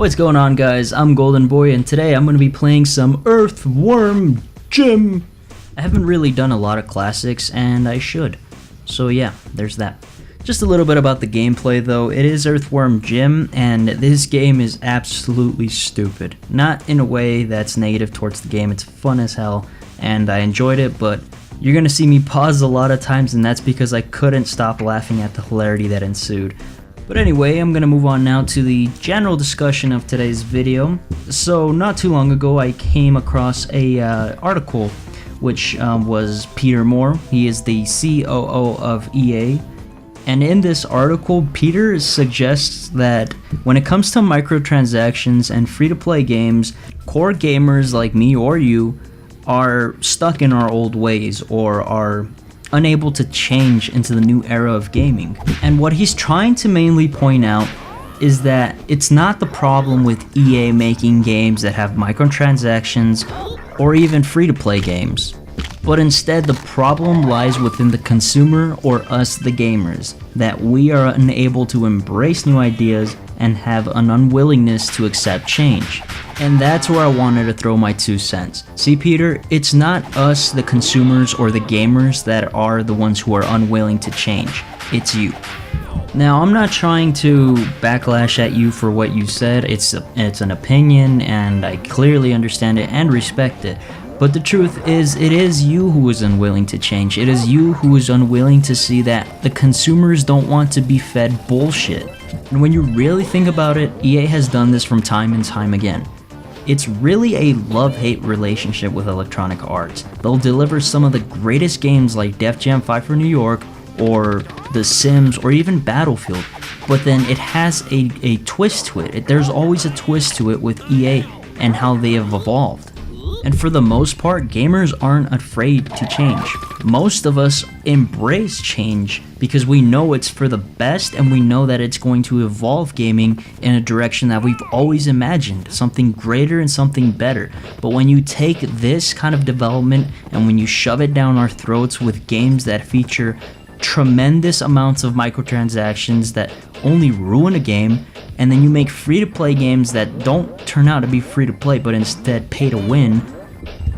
What's going on, guys? I'm Golden Boy, and today I'm going to be playing some Earthworm Jim. I haven't really done a lot of classics, and I should. So yeah, there's that. Just a little bit about the gameplay though. It is Earthworm Jim, and this game is absolutely stupid. Not in a way that's negative towards the game. It's fun as hell, and I enjoyed it, but you're going to see me pause a lot of times, and that's because I couldn't stop laughing at the hilarity that ensued. But anyway, I'm going to move on now to the general discussion of today's video. So not too long ago I came across a article which was Peter Moore. He is the COO of EA. And in this article, Peter suggests that when it comes to microtransactions and free-to-play games, core gamers like me or you are stuck in our old ways or are unable to change into the new era of gaming. And what he's trying to mainly point out is that it's not the problem with EA making games that have microtransactions or even free-to-play games, but instead the problem lies within the consumer or us, the gamers, that we are unable to embrace new ideas and have an unwillingness to accept change. And that's where I wanted to throw my 2 cents. See, Peter, it's not us, the consumers or the gamers, that are the ones who are unwilling to change. It's you. Now, I'm not trying to backlash at you for what you said. It's an opinion, and I clearly understand it and respect it. But the truth is, it is you who is unwilling to change. It is you who is unwilling to see that the consumers don't want to be fed bullshit. And when you really think about it, EA has done this from time and time again. It's really a love-hate relationship with Electronic Arts. They'll deliver some of the greatest games like Def Jam 5 for New York, or The Sims, or even Battlefield, but then it has a twist to it. There's always a twist to it with EA and how they have evolved. And for the most part, gamers aren't afraid to change. Most of us embrace change because we know it's for the best, and we know that it's going to evolve gaming in a direction that we've always imagined, something greater and something better. But when you take this kind of development and when you shove it down our throats with games that feature tremendous amounts of microtransactions that only ruin a game, and then you make free-to-play games that don't turn out to be free-to-play but instead pay to win,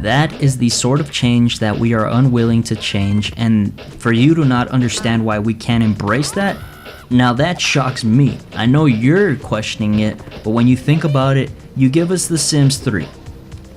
that is the sort of change that we are unwilling to change. And for you to not understand why we can't embrace that, now that shocks me. I know you're questioning it, but when you think about it, you give us The Sims 3.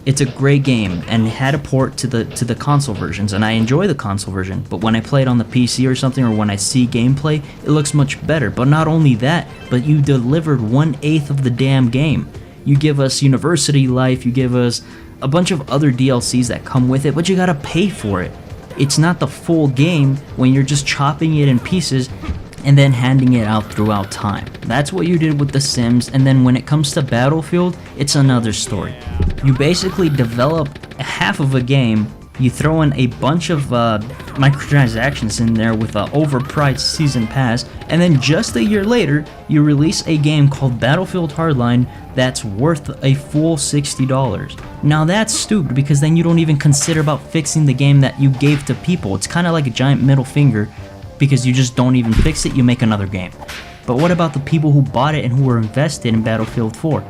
It's a great game, and it had a port to the console versions, and I enjoy the console version, but when I play it on the PC or something, or when I see gameplay, it looks much better. But not only that, but you delivered 1/8 of the damn game. You give us University Life, you give us a bunch of other DLCs that come with it, but you gotta pay for it. It's not the full game when you're just chopping it in pieces and then handing it out throughout time. That's what you did with The Sims, and then when it comes to Battlefield, it's another story. You basically develop half of a game, you throw in a bunch of microtransactions in there with an overpriced season pass, and then just a year later, you release a game called Battlefield Hardline that's worth a full $60. Now that's stupid, because then you don't even consider about fixing the game that you gave to people. It's kind of like a giant middle finger, because you just don't even fix it, you make another game. But what about the people who bought it and who were invested in Battlefield 4?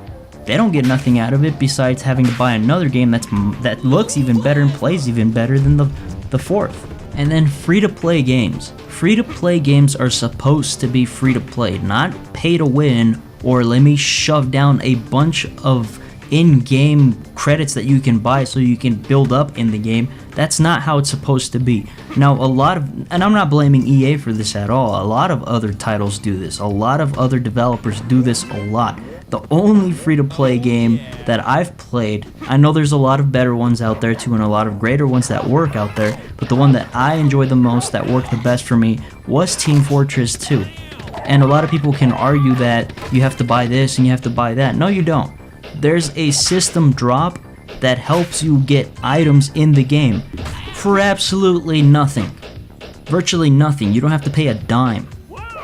They don't get nothing out of it besides having to buy another game that looks even better and plays even better than the fourth. And then free-to-play games. Free-to-play games are supposed to be free-to-play, not pay-to-win, or let me shove down a bunch of in-game credits that you can buy so you can build up in the game. That's not how it's supposed to be. Now, and I'm not blaming EA for this at all, a lot of other titles do this, a lot of other developers do this a lot. The only free-to-play game that I've played, I know there's a lot of better ones out there too, and a lot of greater ones that work out there, but the one that I enjoy the most, that worked the best for me, was Team Fortress 2. And a lot of people can argue that you have to buy this and you have to buy that. No, you don't. There's a system drop that helps you get items in the game for absolutely nothing. Virtually nothing. You don't have to pay a dime.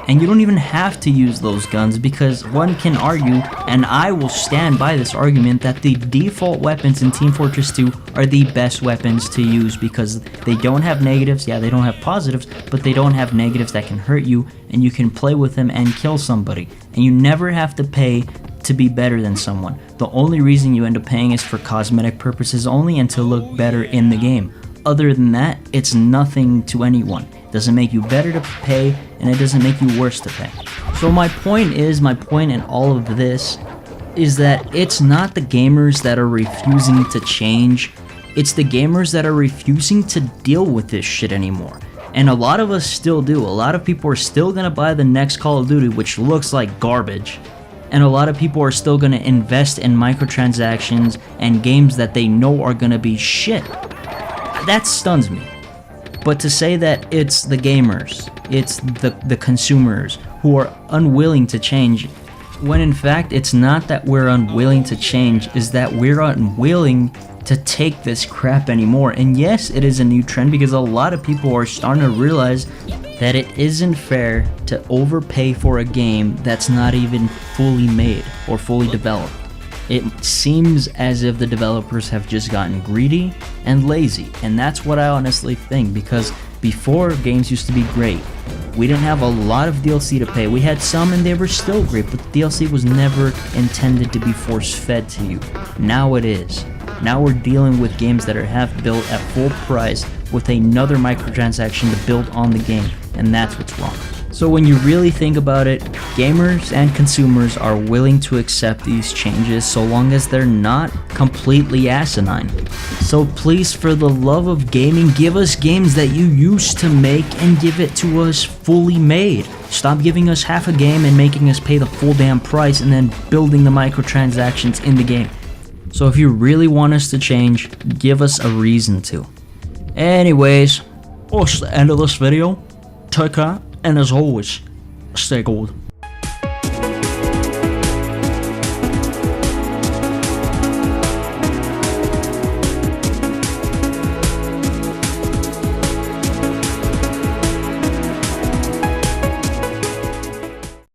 And you don't even have to use those guns, because one can argue, and I will stand by this argument, that the default weapons in Team Fortress 2 are the best weapons to use, because they don't have negatives. Yeah, they don't have positives, but they don't have negatives that can hurt you, and you can play with them and kill somebody. And you never have to pay to be better than someone. The only reason you end up paying is for cosmetic purposes only and to look better in the game. Other than that, it's nothing to anyone. It doesn't make you better to pay, and it doesn't make you worse to pay. So my point in all of this is that it's not the gamers that are refusing to change, it's the gamers that are refusing to deal with this shit anymore. And a lot of us still do. A lot of people are still gonna buy the next Call of Duty, which looks like garbage. And a lot of people are still gonna invest in microtransactions and games that they know are gonna be shit. That stuns me. But to say that it's the gamers, it's the consumers who are unwilling to change, when in fact it's not that we're unwilling to change, is that we're unwilling to take this crap anymore. And yes, it is a new trend because a lot of people are starting to realize that it isn't fair to overpay for a game that's not even fully made or fully developed. It seems as if the developers have just gotten greedy and lazy, and that's what I honestly think, because before, games used to be great. We didn't have a lot of DLC to pay. We had some and they were still great, but the DLC was never intended to be force-fed to you. Now it is. Now we're dealing with games that are half built at full price with another microtransaction to build on the game, and that's what's wrong. So when you really think about it, gamers and consumers are willing to accept these changes so long as they're not completely asinine. So please, for the love of gaming, give us games that you used to make and give it to us fully made. Stop giving us half a game and making us pay the full damn price and then building the microtransactions in the game. So if you really want us to change, give us a reason to. Anyways, that's the end of this video. Take care. And as always, stay gold.